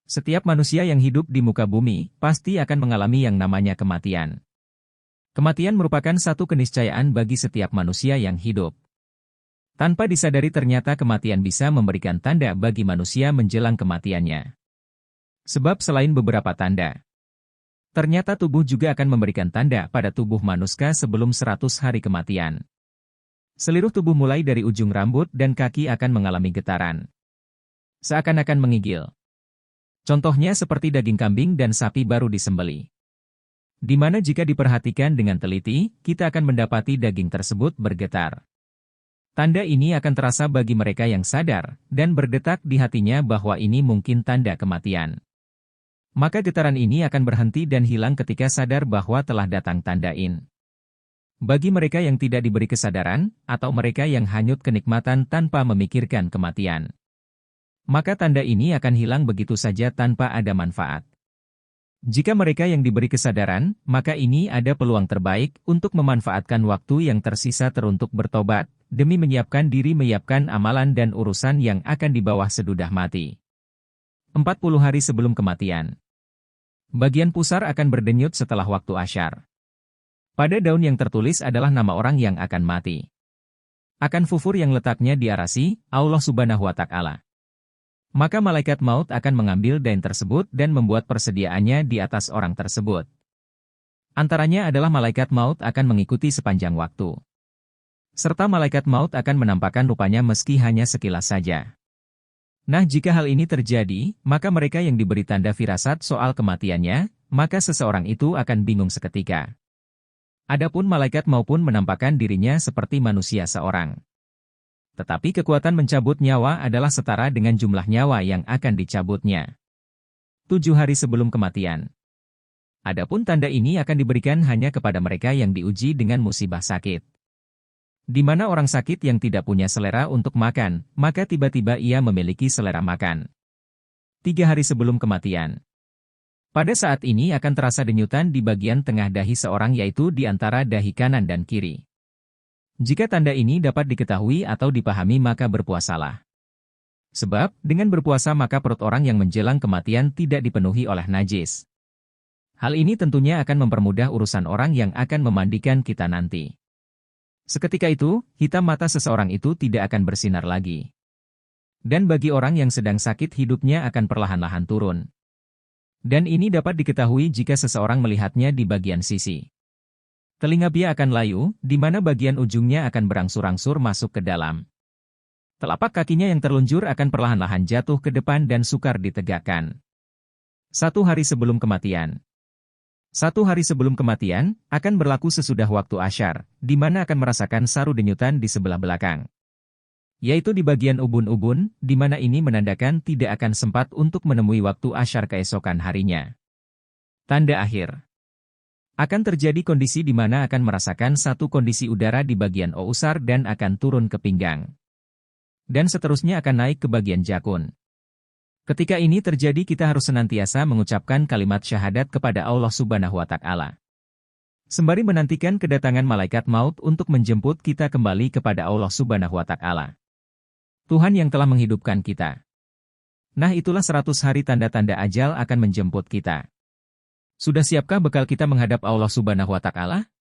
Setiap manusia yang hidup di muka bumi pasti akan mengalami yang namanya kematian. Kematian merupakan satu keniscayaan bagi setiap manusia yang hidup. Tanpa disadari ternyata kematian bisa memberikan tanda bagi manusia menjelang kematiannya. Sebab selain beberapa tanda, ternyata tubuh juga akan memberikan tanda pada tubuh manusia sebelum 100 hari kematian. Seluruh tubuh mulai dari ujung rambut dan kaki akan mengalami getaran. Seakan-akan menggigil. Contohnya seperti daging kambing dan sapi baru disembeli. Di mana jika diperhatikan dengan teliti, kita akan mendapati daging tersebut bergetar. Tanda ini akan terasa bagi mereka yang sadar, dan berdetak di hatinya bahwa ini mungkin tanda kematian. Maka getaran ini akan berhenti dan hilang ketika sadar bahwa telah datang tandain. Bagi mereka yang tidak diberi kesadaran, atau mereka yang hanyut kenikmatan tanpa memikirkan kematian, maka tanda ini akan hilang begitu saja tanpa ada manfaat. Jika mereka yang diberi kesadaran, maka ini ada peluang terbaik untuk memanfaatkan waktu yang tersisa teruntuk bertobat, demi menyiapkan diri menyiapkan amalan dan urusan yang akan dibawa sesudah mati. 40 hari sebelum kematian. Bagian pusar akan berdenyut setelah waktu asyar. Pada daun yang tertulis adalah nama orang yang akan mati. Akan fufur yang letaknya diarasi, Allah Subhanahu wa Ta'ala. Maka malaikat maut akan mengambil daun tersebut dan membuat persediaannya di atas orang tersebut. Antaranya adalah malaikat maut akan mengikuti sepanjang waktu. Serta malaikat maut akan menampakkan rupanya meski hanya sekilas saja. Nah, jika hal ini terjadi, maka mereka yang diberi tanda firasat soal kematiannya, maka seseorang itu akan bingung seketika. Adapun malaikat maupun menampakkan dirinya seperti manusia seorang. Tetapi kekuatan mencabut nyawa adalah setara dengan jumlah nyawa yang akan dicabutnya. 7 hari sebelum kematian. Adapun tanda ini akan diberikan hanya kepada mereka yang diuji dengan musibah sakit. Di mana orang sakit yang tidak punya selera untuk makan, maka tiba-tiba ia memiliki selera makan. 3 hari sebelum kematian. Pada saat ini akan terasa denyutan di bagian tengah dahi seorang yaitu di antara dahi kanan dan kiri. Jika tanda ini dapat diketahui atau dipahami maka berpuasalah. Sebab, dengan berpuasa maka perut orang yang menjelang kematian tidak dipenuhi oleh najis. Hal ini tentunya akan mempermudah urusan orang yang akan memandikan kita nanti. Seketika itu, hitam mata seseorang itu tidak akan bersinar lagi. Dan bagi orang yang sedang sakit hidupnya akan perlahan-lahan turun. Dan ini dapat diketahui jika seseorang melihatnya di bagian sisi. Telinga dia akan layu, di mana bagian ujungnya akan berangsur-angsur masuk ke dalam. Telapak kakinya yang terlunjur akan perlahan-lahan jatuh ke depan dan sukar ditegakkan. 1 hari sebelum kematian. 1 hari sebelum kematian, akan berlaku sesudah waktu asyar, di mana akan merasakan saru denyutan di sebelah belakang. Yaitu di bagian ubun-ubun, di mana ini menandakan tidak akan sempat untuk menemui waktu asyar keesokan harinya. Tanda akhir. Akan terjadi kondisi di mana akan merasakan satu kondisi udara di bagian ousar dan akan turun ke pinggang. Dan seterusnya akan naik ke bagian jakun. Ketika ini terjadi kita harus senantiasa mengucapkan kalimat syahadat kepada Allah Subhanahu wa Ta'ala. Sembari menantikan kedatangan malaikat maut untuk menjemput kita kembali kepada Allah Subhanahu wa Ta'ala. Tuhan yang telah menghidupkan kita. Nah, itulah 100 hari tanda-tanda ajal akan menjemput kita. Sudah siapkah bekal kita menghadap Allah Subhanahu wa Ta'ala?